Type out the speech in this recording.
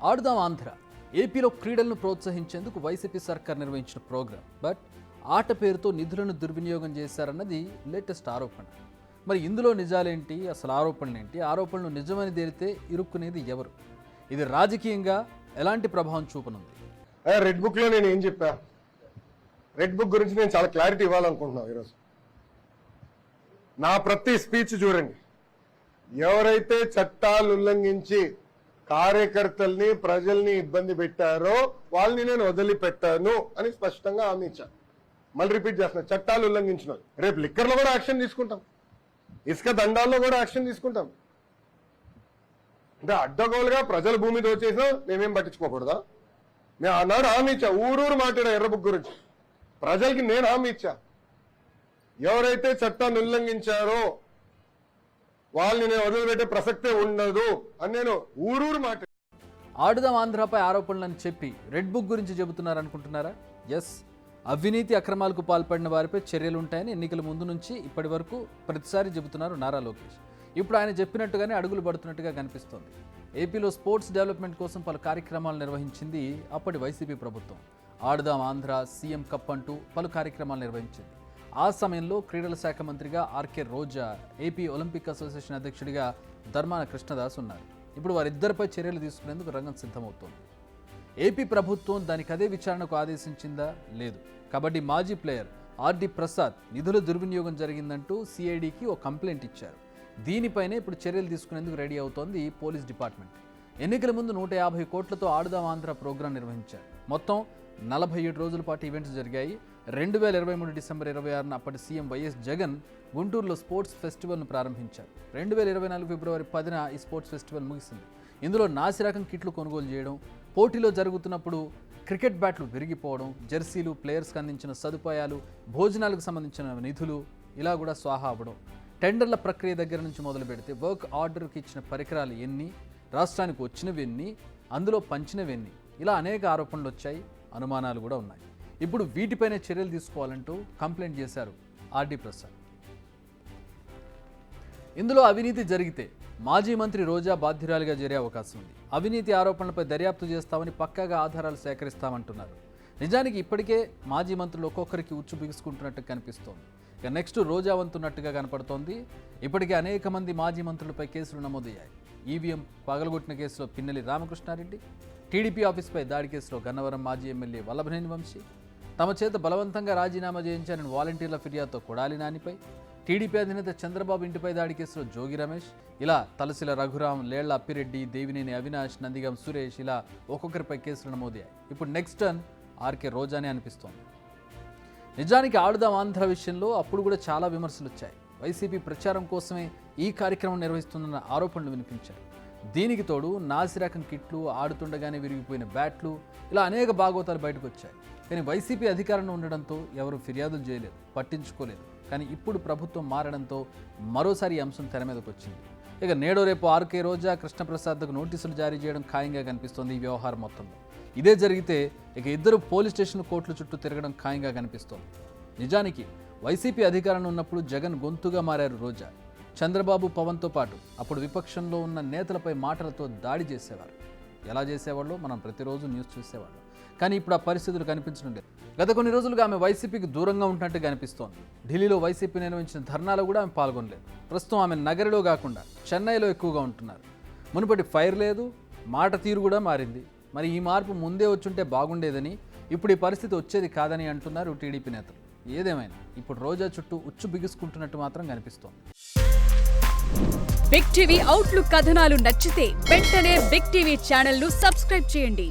ఆడుదాం ఆంధ్ర ఏపీలో క్రీడలను ప్రోత్సహించేందుకు వైసీపీ సర్కార్ నిర్వహించిన ప్రోగ్రాం. బట్ ఆట పేరుతో నిధులను దుర్వినియోగం చేశారన్నది లేటెస్ట్ ఆరోపణ. మరి ఇందులో నిజాలేంటి, అసలు ఆరోపణలు ఏంటి, ఆరోపణలు నిజమని తేలితే ఇరుక్కునేది ఎవరు? ఇది రాజకీయంగా ఎలాంటి ప్రభావం చూపనుంది? రెడ్ బుక్ లో నేను ఏం చెప్పా, రెడ్ బుక్ గురించి నేను చాలా క్లారిటీ ఇవ్వాలనుకుంటున్నాను ఈరోజు. నా ప్రతి స్పీచ్ చూడండి, ఎవరైతే చట్టాలు ఉల్లంఘించి కార్యకర్తల్ని ప్రజల్ని ఇబ్బంది పెట్టారో వాళ్ళని నేను వదిలిపెట్టాను అని స్పష్టంగా హామీ ఇచ్చాను. మళ్ళీ రిపీట్ చేస్తున్నా, చట్టాలు ఉల్లంఘించిన రేపు లిక్కర్లో కూడా యాక్షన్ తీసుకుంటాం, ఇసుక దండాల్లో కూడా యాక్షన్ తీసుకుంటాం. అంటే అడ్డగోలుగా ప్రజల భూమి దోచేసినా మేమేం పట్టించుకోకూడదా? నేను ఆనాడు హామీ ఇచ్చా, ఊరూరు మాట్లాడా ఎర్ర బుక్ గురించి. ప్రజలకి నేను హామీ ఇచ్చా, ఎవరైతే చట్టాన్ని ఉల్లంఘించారో వాళ్ళని నేను వదిలిపెట్టే ప్రసక్తే ఉండదు అని నేను ఊరూరు మాట. ఆడుదాం ఆంధ్రపై ఆరోపణలని చెప్పి రెడ్ బుక్ గురించి చెబుతున్నారు అనుకుంటున్నారా? ఎస్, అవినీతి అక్రమాలకు పాల్పడిన వారిపై చర్యలు ఉంటాయని ఎన్నికల ముందు నుంచి ఇప్పటి వరకు ప్రతిసారి చెబుతున్నారు నారా లోకేష్. ఇప్పుడు ఆయన చెప్పినట్టుగానే అడుగులు పడుతున్నట్టుగా కనిపిస్తోంది. ఏపీలో స్పోర్ట్స్ డెవలప్మెంట్ కోసం పలు కార్యక్రమాలు నిర్వహించింది అప్పటి వైసీపీ ప్రభుత్వం. ఆడుదాం ఆంధ్ర, సీఎం కప్ అంటూ పలు కార్యక్రమాలు నిర్వహించింది. ఆ సమయంలో క్రీడల శాఖ మంత్రిగా ఆర్కే రోజా, ఏపీ ఒలింపిక్ అసోసియేషన్ అధ్యక్షుడిగా ధర్మాన కృష్ణదాస్ ఉన్నారు. ఇప్పుడు వారిద్దరిపై చర్యలు తీసుకునేందుకు రంగం సిద్ధమవుతోంది. ఏపీ ప్రభుత్వం దానికి అదే విచారణకు ఆదేశించిందా? లేదు. కబడ్డీ మాజీ ప్లేయర్ ఆర్డి ప్రసాద్ నిధుల దుర్వినియోగం జరిగిందంటూ సిఐడికి ఓ కంప్లైంట్ ఇచ్చారు. దీనిపైనే ఇప్పుడు చర్యలు తీసుకునేందుకు రెడీ అవుతోంది పోలీస్ డిపార్ట్మెంట్. ఎన్నికల ముందు 150 కోట్లతో ఆడుదాం ఆంధ్ర ప్రోగ్రాం నిర్వహించారు. మొత్తం 47 రోజుల పాటు ఈవెంట్స్ జరిగాయి. 2023 డిసెంబర్ 26న అప్పటి సీఎం వైఎస్ జగన్ గుంటూరులో స్పోర్ట్స్ ఫెస్టివల్ను ప్రారంభించారు. 2024 ఫిబ్రవరి 10న ఈ స్పోర్ట్స్ ఫెస్టివల్ ముగిసింది. ఇందులో నాసిరకం కిట్లు కొనుగోలు చేయడం, పోటీలో జరుగుతున్నప్పుడు క్రికెట్ బ్యాట్లు విరిగిపోవడం, జెర్సీలు, ప్లేయర్స్కి అందించిన సదుపాయాలు, భోజనాలకు సంబంధించిన నిధులు ఇలా కూడా స్వాహా అవ్వడం, టెండర్ల ప్రక్రియ దగ్గర నుంచి మొదలు పెడితే వర్క్ ఆర్డర్కి ఇచ్చిన పరికరాలు ఎన్ని, రాష్ట్రానికి వచ్చినవి ఎన్ని, అందులో పంచినవి ఎన్ని, ఇలా అనేక ఆరోపణలు వచ్చాయి, అనుమానాలు కూడా ఉన్నాయి. ఇప్పుడు వీటిపైనే చర్యలు తీసుకోవాలంటూ కంప్లైంట్ చేశారు ఆర్డి ప్రసాద్. ఇందులో అవినీతి జరిగితే మాజీ మంత్రి రోజా బాధ్యురాలిగా చేరే అవకాశం ఉంది. అవినీతి ఆరోపణలపై దర్యాప్తు చేస్తామని పక్కాగా ఆధారాలు సేకరిస్తామంటున్నారు. నిజానికి ఇప్పటికే మాజీ మంత్రులు ఒక్కొక్కరికి ఉచ్చు బిగుసుకుంటున్నట్టు కనిపిస్తోంది. ఇక నెక్స్ట్ రోజా వంతున్నట్టుగా కనపడుతోంది. ఇప్పటికే అనేక మంది మాజీ మంత్రులపై కేసులు నమోదయ్యాయి. ఈవీఎం పగలగొట్టిన కేసులో పిన్నెల్లి రామకృష్ణారెడ్డి, టీడీపీ ఆఫీస్పై దాడి కేసులో గన్నవరం మాజీ ఎమ్మెల్యే వల్లభనేని వంశీ, తమ చేత బలవంతంగా రాజీనామా చేయించారని వాలంటీర్ల ఫిర్యాదుతో కొడాలి నానిపై, టీడీపీ అధినేత చంద్రబాబు ఇంటిపై దాడి కేసులో జోగి రమేష్, ఇలా తలసిల రఘురాం, లేళ్ల అప్పిరెడ్డి, దేవినేని అవినాష్, నందిగం సురేష్, ఇలా ఒక్కొక్కరిపై కేసులు నమోదయ్యాయి. ఇప్పుడు నెక్స్ట్ టర్న్ ఆర్కే రోజానే అనిపిస్తోంది. నిజానికి ఆడుదాం ఆంధ్ర విషయంలో అప్పుడు కూడా చాలా విమర్శలు వచ్చాయి. వైసీపీ ప్రచారం కోసమే ఈ కార్యక్రమం నిర్వహిస్తుందన్న ఆరోపణలు వినిపించాయి. దీనికి తోడు నాసిరకం కిట్లు, ఆడుతుండగానే విరిగిపోయిన బ్యాట్లు, ఇలా అనేక భాగవతాలు బయటకు వచ్చాయి. కానీ వైసీపీ అధికారంలో ఉండడంతో ఎవరు ఫిర్యాదులు చేయలేదు, పట్టించుకోలేదు. కానీ ఇప్పుడు ప్రభుత్వం మారడంతో మరోసారి ఈ అంశం తెర మీదకు వచ్చింది. ఇక నేడో రేపు ఆర్కే రోజా, కృష్ణప్రసాద్కు నోటీసులు జారీ చేయడం ఖాయంగా కనిపిస్తోంది ఈ వ్యవహారం మొత్తంలో. ఇదే జరిగితే ఇక ఇద్దరు పోలీస్ స్టేషన్ కోర్టుల చుట్టూ తిరగడం ఖాయంగా కనిపిస్తోంది. నిజానికి వైసీపీ అధికారంలో ఉన్నప్పుడు జగన్ గొంతుగా మారారు రోజా. చంద్రబాబు, పవన్తో పాటు అప్పుడు విపక్షంలో ఉన్న నేతలపై మాటలతో దాడి చేసేవారు. ఎలా చేసేవాళ్ళో మనం ప్రతిరోజు న్యూస్ చూసేవాళ్ళం. కానీ ఇప్పుడు ఆ పరిస్థితులు కనిపించడం లేదు. గత కొన్ని రోజులుగా ఆమె వైసీపీకి దూరంగా ఉంటున్నట్టు కనిపిస్తోంది. ఢిల్లీలో వైసీపీ నిర్వహించిన ధర్నాలో కూడా ఆమె పాల్గొనలేదు. ప్రస్తుతం ఆమె నగరిలో కాకుండా చెన్నైలో ఎక్కువగా ఉంటున్నారు. మునుపటి ఫైర్ లేదు, మాట తీరు కూడా మారింది. మరి ఈ మార్పు ముందే వచ్చుంటే బాగుండేదని, ఇప్పుడు ఈ పరిస్థితి వచ్చేది కాదని అంటున్నారు టీడీపీ నేతలు. ఏదేమైనా ఇప్పుడు రోజా చుట్టూ ఉచ్చు బిగుసుకుంటున్నట్టు మాత్రం కనిపిస్తోంది. బిగ్ టీవీ అవుట్లుక్ కథనాలు నచ్చితే వెంటనే బిగ్ టీవీ ఛానల్ ను సబ్స్క్రైబ్ చేయండి.